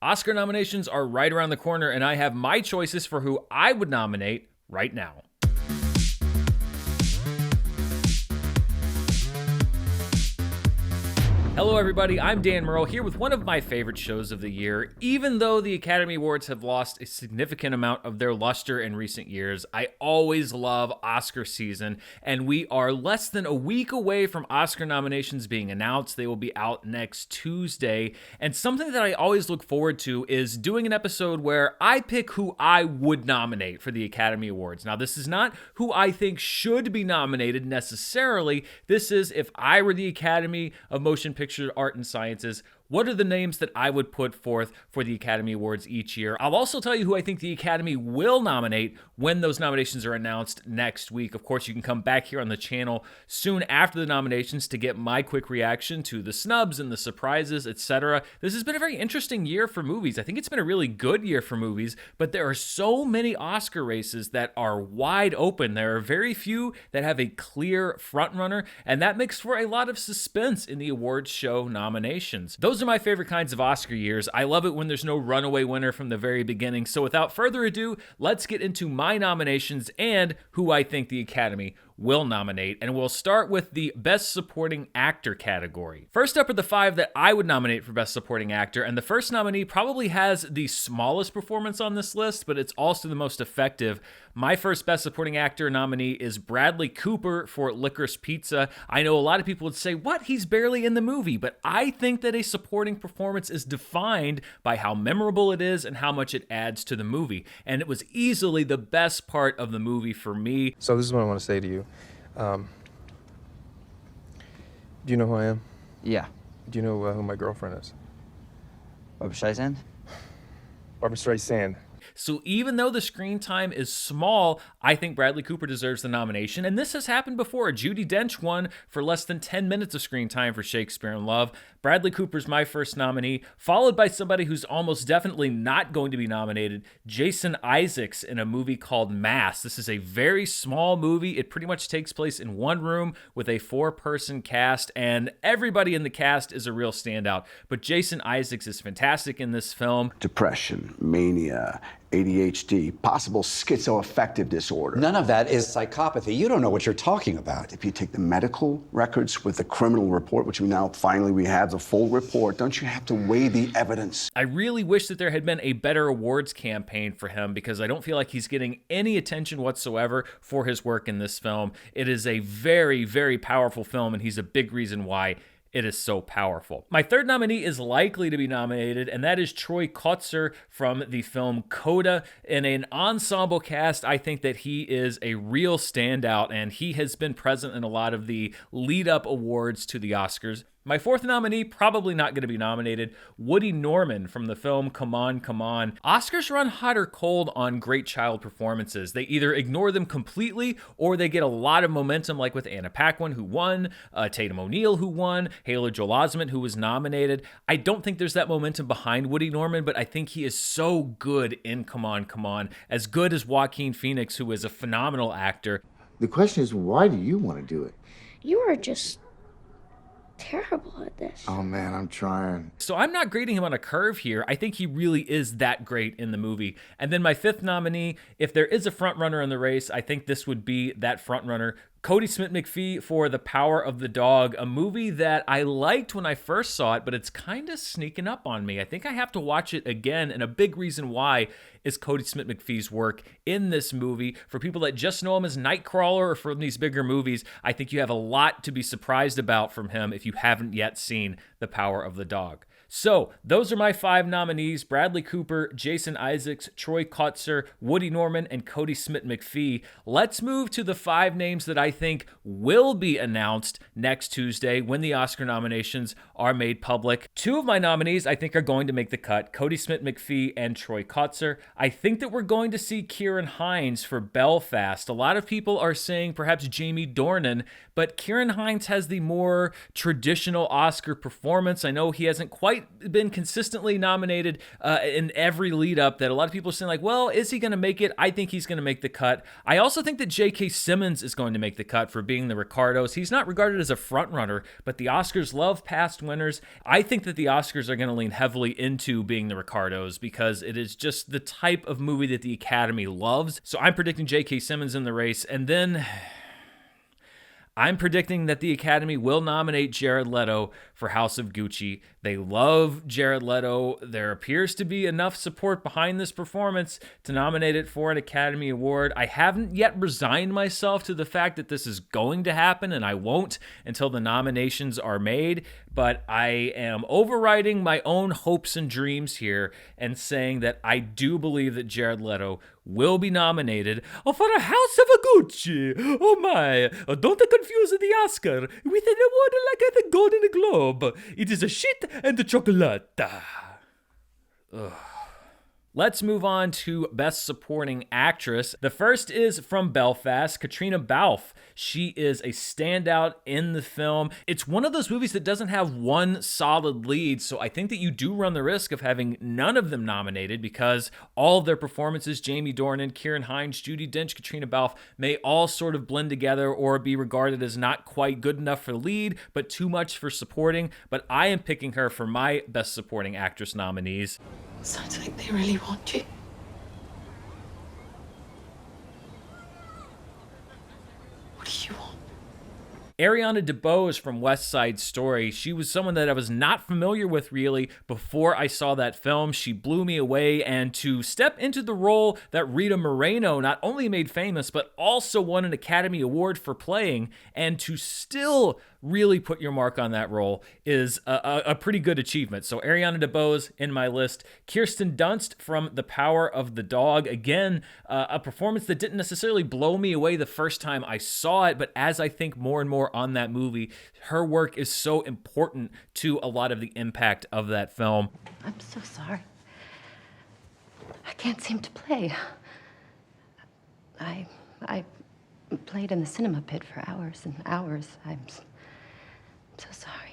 Oscar nominations are right around the corner, and I have my choices for who I would nominate right now. Hello everybody, I'm Dan Murrell here with one of my favorite shows of the year. Even though the Academy Awards have lost a significant amount of their luster in recent years, I always love Oscar season, and we are less than a week away from Oscar nominations being announced. They will be out next Tuesday, and something that I always look forward to is doing an episode where I pick who I would nominate for the Academy Awards. Now, this is not who I think should be nominated necessarily. This is if I were the Academy of Motion Picture Art and Sciences, what are the names that I would put forth for the Academy Awards each year? I'll also tell you who I think the Academy will nominate when those nominations are announced next week. Of course, you can come back here on the channel soon after the nominations to get my quick reaction to the snubs and the surprises, etc. This has been a very interesting year for movies. I think it's been a really good year for movies, but there are so many Oscar races that are wide open. There are very few that have a clear frontrunner, and that makes for a lot of suspense in the awards show nominations. Those are my favorite kinds of Oscar years. I love it when there's no runaway winner from the very beginning. So without further ado, let's get into my nominations and who I think the Academy will nominate, and we'll start with the Best Supporting Actor category. First up are the 5 that I would nominate for Best Supporting Actor, and the first nominee probably has the smallest performance on this list, but it's also the most effective. My first Best Supporting Actor nominee is Bradley Cooper for Licorice Pizza. I know a lot of people would say, what? He's barely in the movie, but I think that a supporting performance is defined by how memorable it is and how much it adds to the movie, and it was easily the best part of the movie for me. So this is what I want to say to you. Do you know who I am? Yeah. Do you know who my girlfriend is? Barbra Streisand? Barbra Streisand. So even though the screen time is small, I think Bradley Cooper deserves the nomination, and this has happened before. Judi Dench won for less than 10 minutes of screen time for Shakespeare in Love. Bradley Cooper's my first nominee, followed by somebody who's almost definitely not going to be nominated, Jason Isaacs, in a movie called Mass. This is a very small movie. It pretty much takes place in one room with a 4-person cast, and everybody in the cast is a real standout. But Jason Isaacs is fantastic in this film. Depression, mania, ADHD, possible schizoaffective disorder. None of that is psychopathy. You don't know what you're talking about. If you take the medical records with the criminal report, which we have the full report, don't you have to weigh the evidence? I really wish that there had been a better awards campaign for him, because I don't feel like he's getting any attention whatsoever for his work in this film. It is a very, very powerful film, and he's a big reason why it is so powerful. My third nominee is likely to be nominated, and that is Troy Kotsur from the film Coda. In an ensemble cast, I think that he is a real standout, and he has been present in a lot of the lead-up awards to the Oscars. My fourth nominee, probably not going to be nominated, Woody Norman from the film Come On, Come On. Oscars run hot or cold on great child performances. They either ignore them completely, or they get a lot of momentum, like with Anna Paquin, who won, Tatum O'Neal, who won, Haley Joel Osment, who was nominated. I don't think there's that momentum behind Woody Norman, but I think he is so good in Come On, Come On, as good as Joaquin Phoenix, who is a phenomenal actor. The question is, why do you want to do it? You are just terrible at this. Oh man, I'm trying. So I'm not grading him on a curve here. I think he really is that great in the movie. And then my fifth nominee, if there is a front runner in the race, I think this would be that front runner, Kodi Smit-McPhee for The Power of the Dog, a movie that I liked when I first saw it, but it's kind of sneaking up on me. I think I have to watch it again, and a big reason why is Kodi Smit-McPhee's work in this movie. For people that just know him as Nightcrawler or from these bigger movies, I think you have a lot to be surprised about from him if you haven't yet seen The Power of the Dog. So those are my 5 nominees: Bradley Cooper, Jason Isaacs, Troy Kotsur, Woody Norman, and Kodi Smit-McPhee. Let's move to the 5 names that I think will be announced next Tuesday when the Oscar nominations are made public. 2 of my nominees I think are going to make the cut, Kodi Smit-McPhee and Troy Kotsur. I think that we're going to see Ciarán Hinds for Belfast. A lot of people are saying perhaps Jamie Dornan, but Ciarán Hinds has the more traditional Oscar performance. I know he hasn't quite White been consistently nominated in every lead up that a lot of people are saying, like, well, is he going to make it? I think he's going to make the cut. I also think that J.K. Simmons is going to make the cut for being the Ricardos. He's not regarded as a front runner, but the Oscars love past winners. I think that the Oscars are going to lean heavily into being the Ricardos because it is just the type of movie that the Academy loves. So I'm predicting J.K. Simmons in the race. And then I'm predicting that the Academy will nominate Jared Leto for House of Gucci. They love Jared Leto. There appears to be enough support behind this performance to nominate it for an Academy Award. I haven't yet resigned myself to the fact that this is going to happen, and I won't until the nominations are made. But I am overriding my own hopes and dreams here and saying that I do believe that Jared Leto will be nominated for a House of Gucci. Oh my, don't confuse the Oscar with an award like the Golden Globe. It is a shit and a chocolate. Ugh. Let's move on to Best Supporting Actress. The first is from Belfast, Katrina Balfe. She is a standout in the film. It's one of those movies that doesn't have one solid lead, so I think that you do run the risk of having none of them nominated because all of their performances, Jamie Dornan, Ciarán Hinds, Judi Dench, Katrina Balfe, may all sort of blend together or be regarded as not quite good enough for lead, but too much for supporting. But I am picking her for my Best Supporting Actress nominees. Sounds like they really want you. What do you want? Ariana DeBose from West Side Story. She was someone that I was not familiar with really before I saw that film. She blew me away, and to step into the role that Rita Moreno not only made famous, but also won an Academy Award for playing, and to still really put your mark on that role is a pretty good achievement. So Ariana DeBose in my list. Kirsten Dunst from The Power of the Dog. Again, a performance that didn't necessarily blow me away the first time I saw it, but as I think more and more on that movie, her work is so important to a lot of the impact of that film. I'm so sorry. I can't seem to play. I played in the cinema pit for hours and hours. I'm so sorry.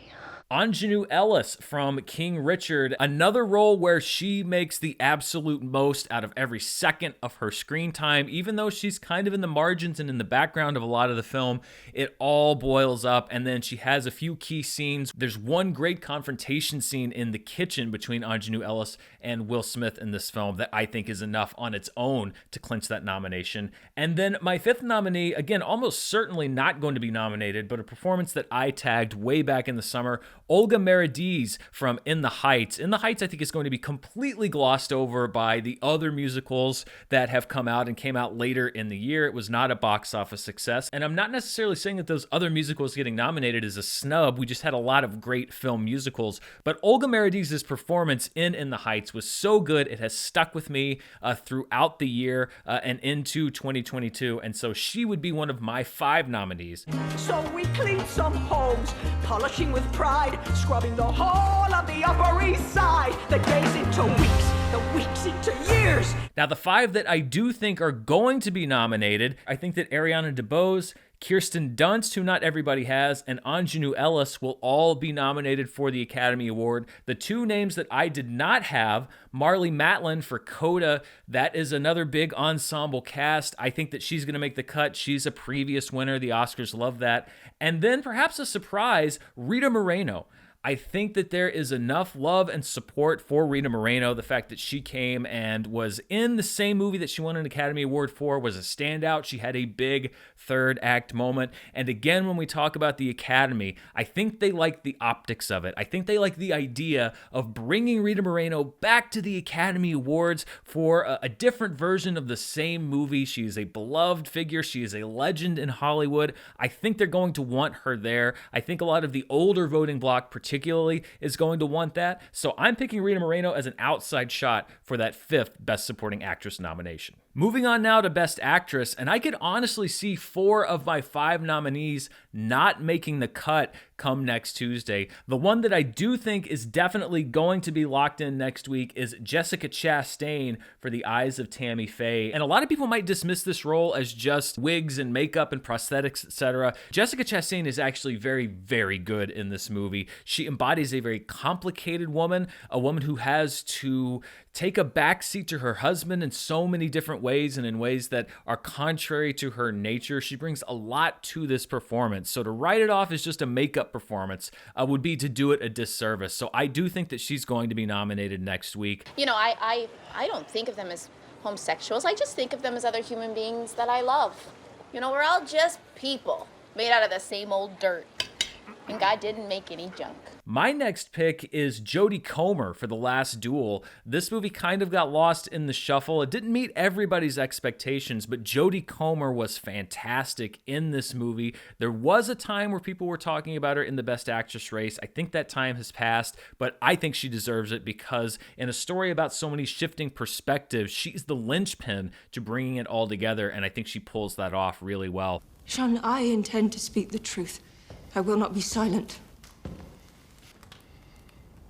Anjanou Ellis from King Richard, another role where she makes the absolute most out of every second of her screen time. Even though she's kind of in the margins and in the background of a lot of the film, it all boils up, and then she has a few key scenes. There's one great confrontation scene in the kitchen between Anjanou Ellis and Will Smith in this film that I think is enough on its own to clinch that nomination. And then my fifth nominee, again, almost certainly not going to be nominated, but a performance that I tagged way back in the summer, Olga Merediz from In the Heights. In the Heights, I think, is going to be completely glossed over by the other musicals that have come out and came out later in the year. It was not a box office success. And I'm not necessarily saying that those other musicals getting nominated is a snub. We just had a lot of great film musicals. But Olga Merediz's performance in the Heights was so good, it has stuck with me throughout the year and into 2022. And so she would be one of my 5 nominees. So we cleaned some homes, polishing with pride, scrubbing the whole of the Upper East Side. The days into weeks, the weeks into years. Now, the 5 that I do think are going to be nominated, I think that Ariana DeBose, Kirsten Dunst, who not everybody has, and Anjanou Ellis will all be nominated for the Academy Award. The 2 names that I did not have, Marlee Matlin for Coda, that is another big ensemble cast. I think that she's going to make the cut. She's a previous winner. The Oscars love that. And then perhaps a surprise, Rita Moreno. I think that there is enough love and support for Rita Moreno. The fact that she came and was in the same movie that she won an Academy Award for was a standout. She had a big third act moment. And again, when we talk about the Academy, I think they like the optics of it. I think they like the idea of bringing Rita Moreno back to the Academy Awards for a different version of the same movie. She is a beloved figure. She is a legend in Hollywood. I think they're going to want her there. I think a lot of the older voting bloc, particularly, is going to want that. So I'm picking Rita Moreno as an outside shot for that 5th Best Supporting Actress nomination. Moving on now to Best Actress, and I could honestly see 4 of my 5 nominees not making the cut come next Tuesday. The one that I do think is definitely going to be locked in next week is Jessica Chastain for The Eyes of Tammy Faye. And a lot of people might dismiss this role as just wigs and makeup and prosthetics, etc. Jessica Chastain is actually very, very good in this movie. She embodies a very complicated woman, a woman who has to take a backseat to her husband in so many different ways and in ways that are contrary to her nature. She brings a lot to this performance. So to write it off as just a makeup performance would be to do it a disservice. So I do think that she's going to be nominated next week. You know, I don't think of them as homosexuals. I just think of them as other human beings that I love. You know, we're all just people made out of the same old dirt. And God didn't make any junk. My next pick is Jodie Comer for The Last Duel. This movie kind of got lost in the shuffle. It didn't meet everybody's expectations, but Jodie Comer was fantastic in this movie. There was a time where people were talking about her in the Best Actress race. I think that time has passed, but I think she deserves it because in a story about so many shifting perspectives, she's the linchpin to bringing it all together, and I think she pulls that off really well. Sean, I intend to speak the truth. I will not be silent.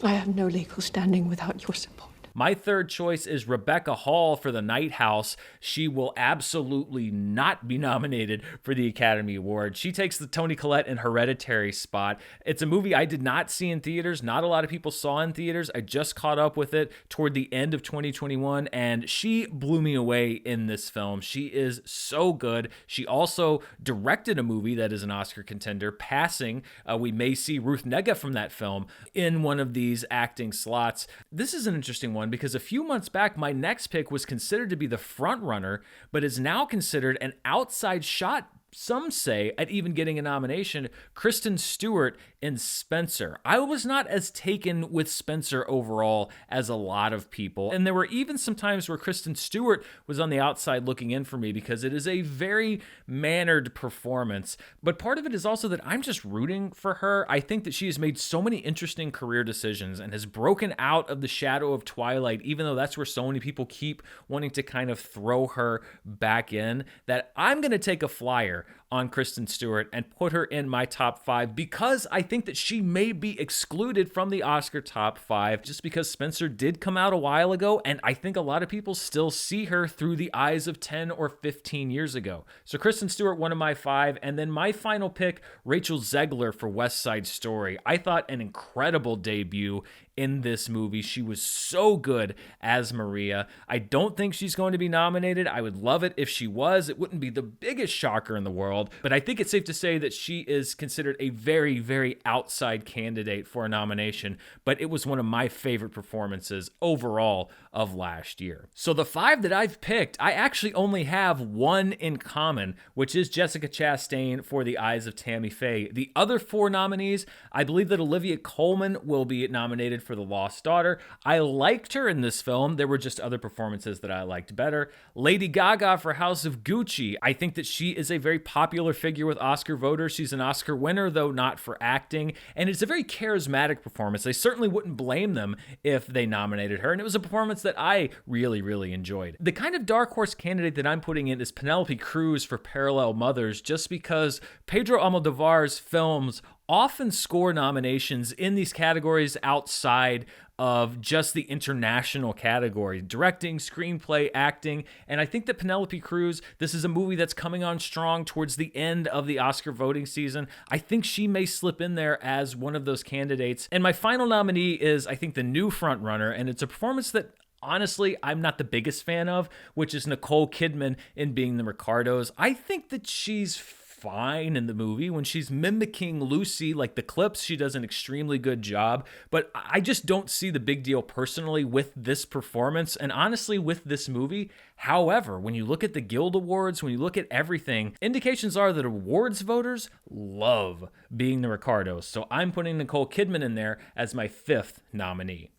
I have no legal standing without your support. My third choice is Rebecca Hall for The Night House. She will absolutely not be nominated for the Academy Award. She takes the Toni Collette in Hereditary spot. It's a movie I did not see in theaters. Not a lot of people saw in theaters. I just caught up with it toward the end of 2021, and she blew me away in this film. She is so good. She also directed a movie that is an Oscar contender, Passing. We may see Ruth Negga from that film in one of these acting slots. This is an interesting one because a few months back, my next pick was considered to be the front runner, but is now considered an outside shot, some say, at even getting a nomination, Kristen Stewart in Spencer. I was not as taken with Spencer overall as a lot of people, and there were even some times where Kristen Stewart was on the outside looking in for me because it is a very mannered performance, but part of it is also that I'm just rooting for her. I think that she has made so many interesting career decisions and has broken out of the shadow of Twilight, even though that's where so many people keep wanting to kind of throw her back in, that I'm going to take a flyer on Kristen Stewart and put her in my top 5 because I think that she may be excluded from the Oscar top 5 just because Spencer did come out a while ago, and I think a lot of people still see her through the eyes of 10 or 15 years ago. So Kristen Stewart, one of my 5, and then my final pick, Rachel Zegler for West Side Story. I thought an incredible debut in this movie. She was so good as Maria. I don't think she's going to be nominated. I would love it if she was. It wouldn't be the biggest shocker in the world, but I think it's safe to say that she is considered a very, very outside candidate for a nomination, but it was one of my favorite performances overall of last year. So the 5 that I've picked, I actually only have one in common, which is Jessica Chastain for The Eyes of Tammy Faye. The other 4 nominees, I believe that Olivia Colman will be nominated for The Lost Daughter. I liked her in this film. There were just other performances that I liked better. Lady Gaga for House of Gucci. I think that she is a very popular figure with Oscar voters. She's an Oscar winner, though not for acting, and it's a very charismatic performance. I certainly wouldn't blame them if they nominated her, and it was a performance that I really, really enjoyed. The kind of dark horse candidate that I'm putting in is Penelope Cruz for Parallel Mothers, just because Pedro Almodovar's films often score nominations in these categories outside of just the international category, directing, screenplay, acting, and I think that Penelope Cruz, this is a movie that's coming on strong towards the end of the Oscar voting season. I think she may slip in there as one of those candidates. And my final nominee is, I think, the new front runner, and it's a performance that honestly, I'm not the biggest fan of, which is Nicole Kidman in Being the Ricardos. I think that she's fine in the movie. When she's mimicking Lucy, like the clips, she does an extremely good job, but I just don't see the big deal personally with this performance and honestly with this movie. However, when you look at the Guild Awards, when you look at everything, indications are that awards voters love Being the Ricardos. So I'm putting Nicole Kidman in there as my 5th nominee.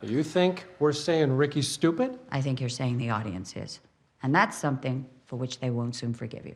You think we're saying Ricky's stupid? I think you're saying the audience is. And that's something for which they won't soon forgive you.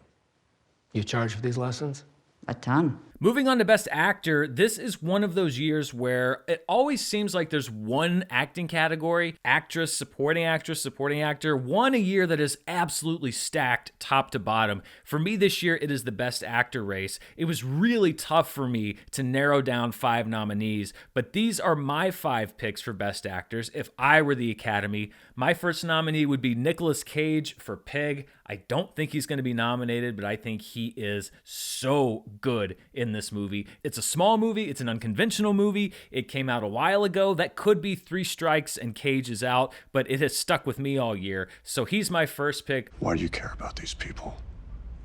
You charge for these lessons? A ton. Moving on to Best Actor, this is one of those years where it always seems like there's one acting category, actress, supporting actor, one a year that is absolutely stacked top to bottom. For me this year, it is the Best Actor race. It was really tough for me to narrow down 5 nominees, but these are my 5 picks for Best Actors. If I were the Academy, my first nominee would be Nicolas Cage for Pig. I don't think he's going to be nominated, but I think he is so good in this movie. It's a small movie. It's an unconventional movie. It came out a while ago. That could be 3 strikes and Cage is out, but it has stuck with me all year. So he's my first pick. Why do you care about these people?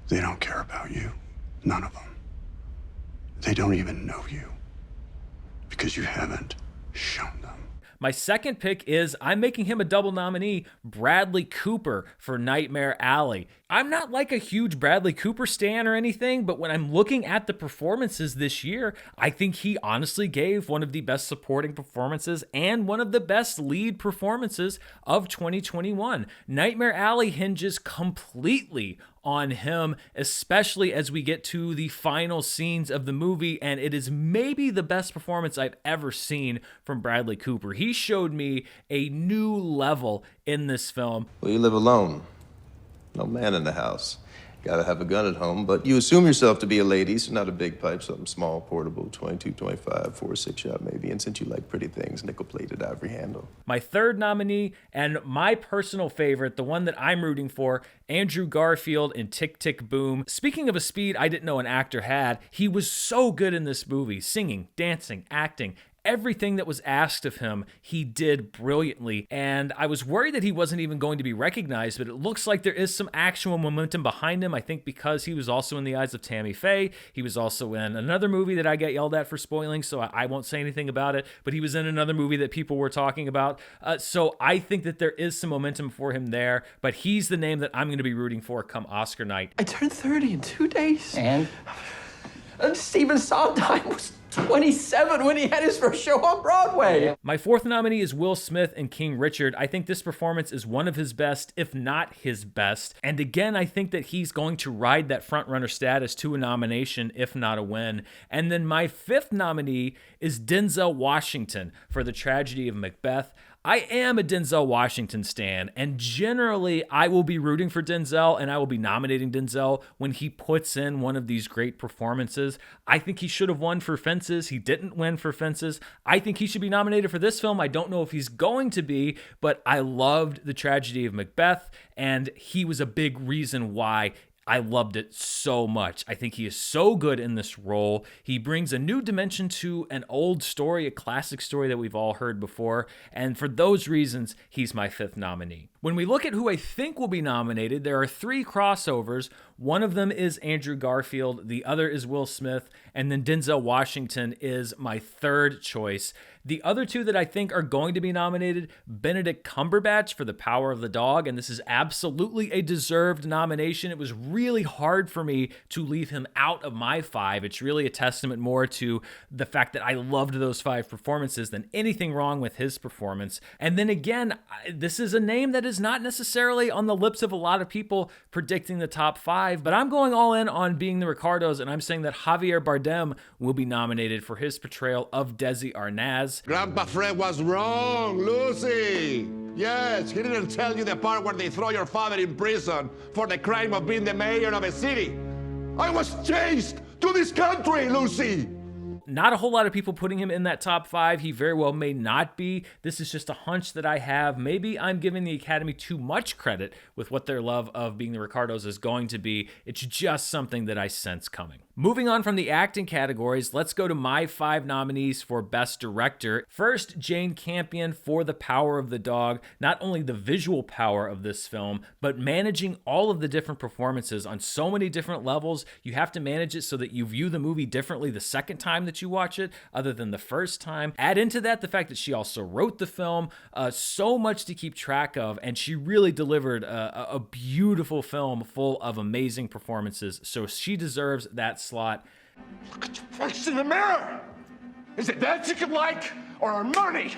They don't care about you. None of them. They don't even know you because you haven't shown them. My second pick is, I'm making him a double nominee, Bradley Cooper for Nightmare Alley. I'm not like a huge Bradley Cooper stan or anything, but when I'm looking at the performances this year, I think he honestly gave one of the best supporting performances and one of the best lead performances of 2021. Nightmare Alley hinges completely on him, especially as we get to the final scenes of the movie, and it is maybe the best performance I've ever seen from Bradley Cooper. He showed me a new level in this film. Well, you live alone. No man in the house. Gotta have a gun at home, but you assume yourself to be a lady, so not a big pipe, something small, portable, 22, 25, 4, 6 shot maybe, and since you like pretty things, nickel-plated ivory handle. My third nominee, and my personal favorite, the one that I'm rooting for, Andrew Garfield in Tick, Tick, Boom. Speaking of a speed I didn't know an actor had, he was so good in this movie, singing, dancing, acting. Everything that was asked of him, he did brilliantly, and I was worried that he wasn't even going to be recognized, but it looks like there is some actual momentum behind him, I think because he was also in The Eyes of Tammy Faye. He was also in another movie that I get yelled at for spoiling, so I won't say anything about it, but he was in another movie that people were talking about, so I think that there is some momentum for him there, but he's the name that I'm going to be rooting for come Oscar night. I turned 30 in 2 days. And? Stephen Sondheim was 27 when he had his first show on Broadway. My fourth nominee is Will Smith in King Richard. I think this performance is one of his best, if not his best. And again, I think that he's going to ride that frontrunner status to a nomination, if not a win. And then my fifth nominee is Denzel Washington for The Tragedy of Macbeth. I am a Denzel Washington stan, and generally I will be rooting for Denzel and I will be nominating Denzel when he puts in one of these great performances. I think he should have won for Fences. He didn't win for Fences. I think he should be nominated for this film. I don't know if he's going to be, but I loved The Tragedy of Macbeth, and he was a big reason why I loved it so much. I think he is so good in this role. He brings a new dimension to an old story, a classic story that we've all heard before. And for those reasons, he's my fifth nominee. When we look at who I think will be nominated, there are 3 crossovers. One of them is Andrew Garfield, the other is Will Smith, and then Denzel Washington is my third choice. The other 2 that I think are going to be nominated, Benedict Cumberbatch for The Power of the Dog, and this is absolutely a deserved nomination. It was really hard for me to leave him out of my 5. It's really a testament more to the fact that I loved those 5 performances than anything wrong with his performance. And then again, this is a name that is not necessarily on the lips of a lot of people predicting the top 5, but I'm going all in on Being the Ricardos, and I'm saying that Javier Bardem will be nominated for his portrayal of Desi Arnaz. Grandpa Fred was wrong, Lucy. Yes, he didn't tell you the part where they throw your father in prison for the crime of being the mayor of a city. I was chased to this country, Lucy. Not a whole lot of people putting him in that top 5. He very well may not be. This is just a hunch that I have. Maybe I'm giving the Academy too much credit with what their love of Being the Ricardos is going to be. It's just something that I sense coming. Moving on from the acting categories, let's go to my 5 nominees for Best Director. First, Jane Campion for The Power of the Dog. Not only the visual power of this film, but managing all of the different performances on so many different levels. You have to manage it so that you view the movie differently the second time that you watch it, other than the first time. Add into that the fact that she also wrote the film, so much to keep track of, and she really delivered a beautiful film full of amazing performances. So she deserves that slot. Look at your face in the mirror. Is it that you can like, or our money?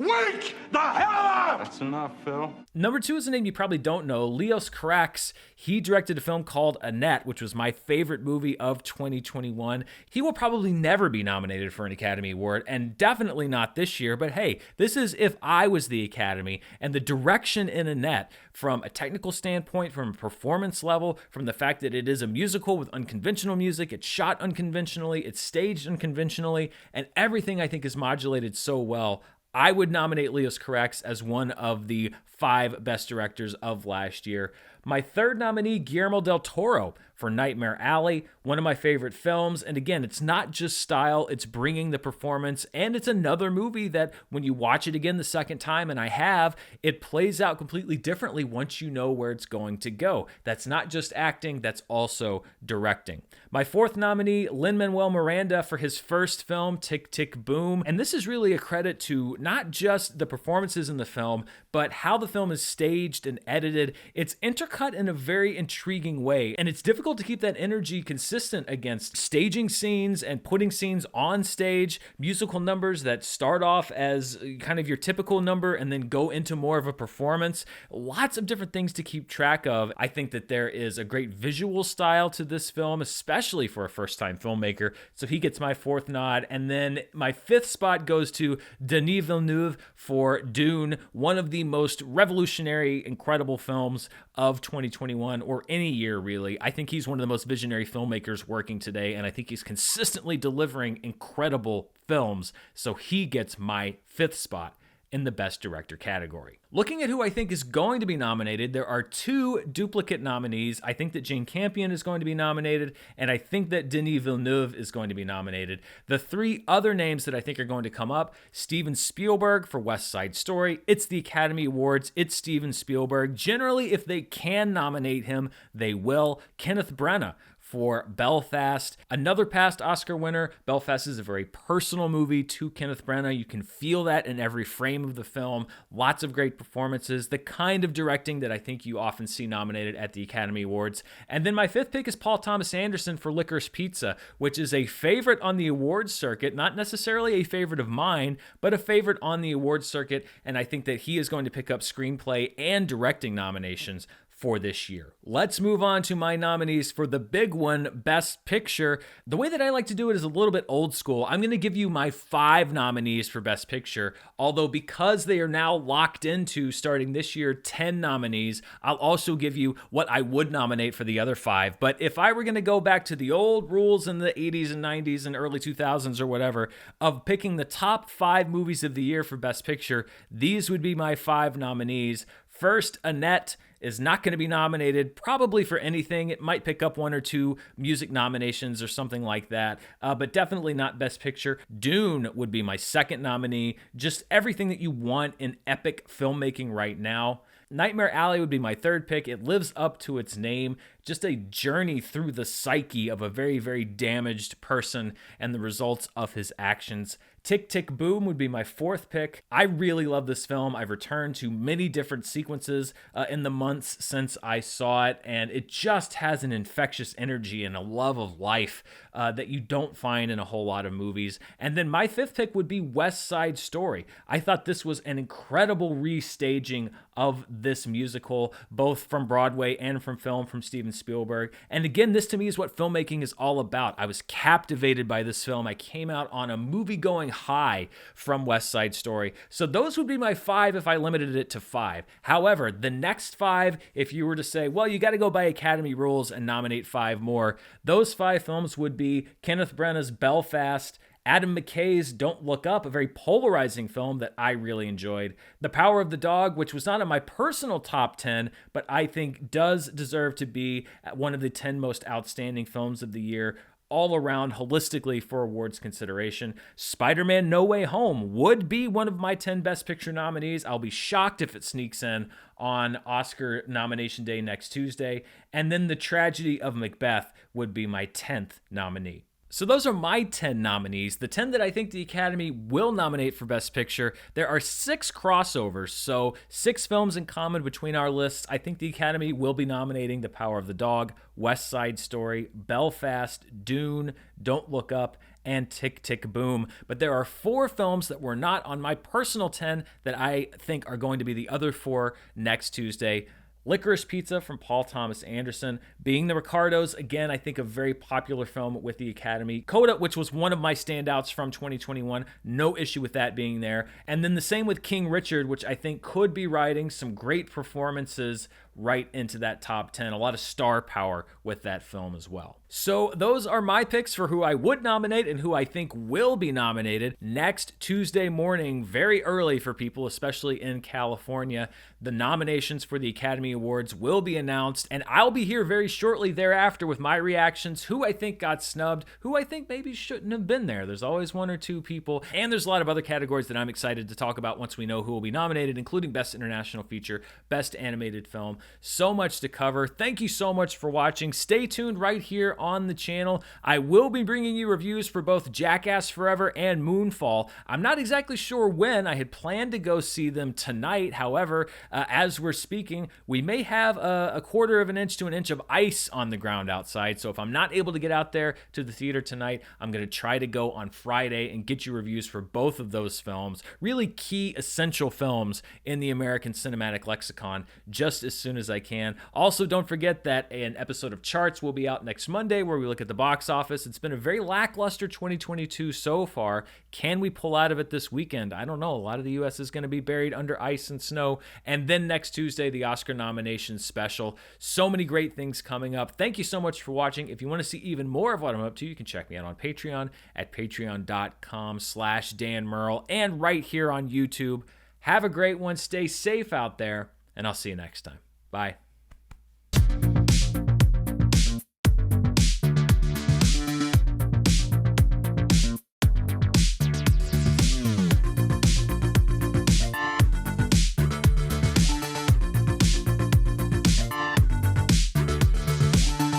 Wake the hell up! That's enough, Phil. Number 2 is a name you probably don't know, Leos Carax. He directed a film called Annette, which was my favorite movie of 2021. He will probably never be nominated for an Academy Award, and definitely not this year, but hey, this is if I was the Academy, and the direction in Annette, from a technical standpoint, from a performance level, from the fact that it is a musical with unconventional music, it's shot unconventionally, it's staged unconventionally, and everything I think is modulated so well, I would nominate Leos Carax as one of the 5 best directors of last year. My third nominee, Guillermo del Toro for Nightmare Alley, one of my favorite films. And again, it's not just style, it's bringing the performance. And it's another movie that when you watch it again the second time, and I have, it plays out completely differently once you know where it's going to go. That's not just acting, that's also directing. My fourth nominee, Lin-Manuel Miranda for his first film, Tick, Tick, Boom. And this is really a credit to not just the performances in the film, but how the film is staged and edited. It's intercut in a very intriguing way, and it's difficult to keep that energy consistent against staging scenes and putting scenes on stage, musical numbers that start off as kind of your typical number and then go into more of a performance. Lots of different things to keep track of. I think that there is a great visual style to this film, especially for a first-time filmmaker, so he gets my fourth nod. And then my fifth spot goes to Denis Villeneuve for Dune, one of the most revolutionary, incredible films of 2021, or any year really. I think he's one of the most visionary filmmakers working today, and I think he's consistently delivering incredible films, so he gets my fifth spot in the Best Director category. Looking at who I think is going to be nominated, there are 2 duplicate nominees. I think that Jane Campion is going to be nominated, and I think that Denis Villeneuve is going to be nominated. The 3 other names that I think are going to come up, Steven Spielberg for West Side Story. It's the Academy Awards. It's Steven Spielberg. Generally, if they can nominate him, they will. Kenneth Branagh for Belfast, another past Oscar winner. Belfast is a very personal movie to Kenneth Branagh. You can feel that in every frame of the film. Lots of great performances, the kind of directing that I think you often see nominated at the Academy Awards. And then my fifth pick is Paul Thomas Anderson for Licorice Pizza, which is a favorite on the awards circuit, not necessarily a favorite of mine, but a favorite on the awards circuit. And I think that he is going to pick up screenplay and directing nominations for this year. Let's move on to my nominees for the big one, Best Picture. The way that I like to do it is a little bit old school. I'm going to give you my 5 nominees for Best Picture, although because they are now locked into, starting this year, 10 nominees, I'll also give you what I would nominate for the other 5. But if I were going to go back to the old rules in the 80s and 90s and early 2000s or whatever, of picking the top 5 movies of the year for Best Picture, these would be my 5 nominees. First, Annette is not going to be nominated probably for anything. It might pick up 1 or 2 music nominations or something like that, but definitely not Best Picture. Dune would be my second nominee. Just everything that you want in epic filmmaking right now. Nightmare Alley would be my third pick. It lives up to its name. Just a journey through the psyche of a very, very damaged person and the results of his actions. Tick, Tick, Boom would be my fourth pick. I really love this film. I've returned to many different sequences in the months since I saw it, and it just has an infectious energy and a love of life that you don't find in a whole lot of movies. And then my fifth pick would be West Side Story. I thought this was an incredible restaging of this musical, both from Broadway and from film, from Steven Spielberg. And again, this to me is what filmmaking is all about. I was captivated by this film. I came out on a movie-going high from West Side Story. So those would be my 5 if I limited it to 5. However, the next 5, if you were to say, well, you got to go by Academy rules and nominate 5 more, those 5 films would be Kenneth Branagh's Belfast, Adam McKay's Don't Look Up, a very polarizing film that I really enjoyed. The Power of the Dog, which was not in my personal top 10, but I think does deserve to be one of the 10 most outstanding films of the year, all around holistically for awards consideration. Spider-Man No Way Home would be one of my 10 Best Picture nominees. I'll be shocked if it sneaks in on Oscar nomination day next Tuesday. And then The Tragedy of Macbeth would be my 10th nominee. So those are my 10 nominees, the 10 that I think the Academy will nominate for Best Picture. There are 6 crossovers, so 6 films in common between our lists. I think the Academy will be nominating The Power of the Dog, West Side Story, Belfast, Dune, Don't Look Up, and Tick, Tick, Boom. But there are 4 films that were not on my personal 10 that I think are going to be the other 4 next Tuesday. Licorice Pizza from Paul Thomas Anderson, Being the Ricardos, again, I think a very popular film with the Academy. Coda, which was one of my standouts from 2021, no issue with that being there. And then the same with King Richard, which I think could be riding some great performances right into that top 10. A lot of star power with that film as well. So those are my picks for who I would nominate and who I think will be nominated next Tuesday morning, very early for people, especially in California. The nominations for the Academy Awards will be announced, and I'll be here very shortly thereafter with my reactions, who I think got snubbed, who I think maybe shouldn't have been there. There's always 1 or 2 people, and there's a lot of other categories that I'm excited to talk about once we know who will be nominated, including Best International Feature, Best Animated Film. So much to cover. Thank you so much for watching. Stay tuned right here on the channel. I will be bringing you reviews for both Jackass Forever and Moonfall. I'm not exactly sure when. I had planned to go see them tonight. However, as we're speaking, we may have a 1/4 of an inch to an inch of ice on the ground outside. So if I'm not able to get out there to the theater tonight, I'm going to try to go on Friday and get you reviews for both of those films. Really key, essential films in the American cinematic lexicon just as soon as I can. Also, don't forget that an episode of Charts will be out next Monday where we look at the box office. It's been a very lackluster 2022 so far. Can we pull out of it this weekend? I don't know. A lot of the U.S. is going to be buried under ice and snow. And then next Tuesday, the Oscar nominations special. So many great things coming up. Thank you so much for watching. If you want to see even more of what I'm up to, you can check me out on Patreon at patreon.com/Dan Murrell and right here on YouTube. Have a great one. Stay safe out there, and I'll see you next time. Bye.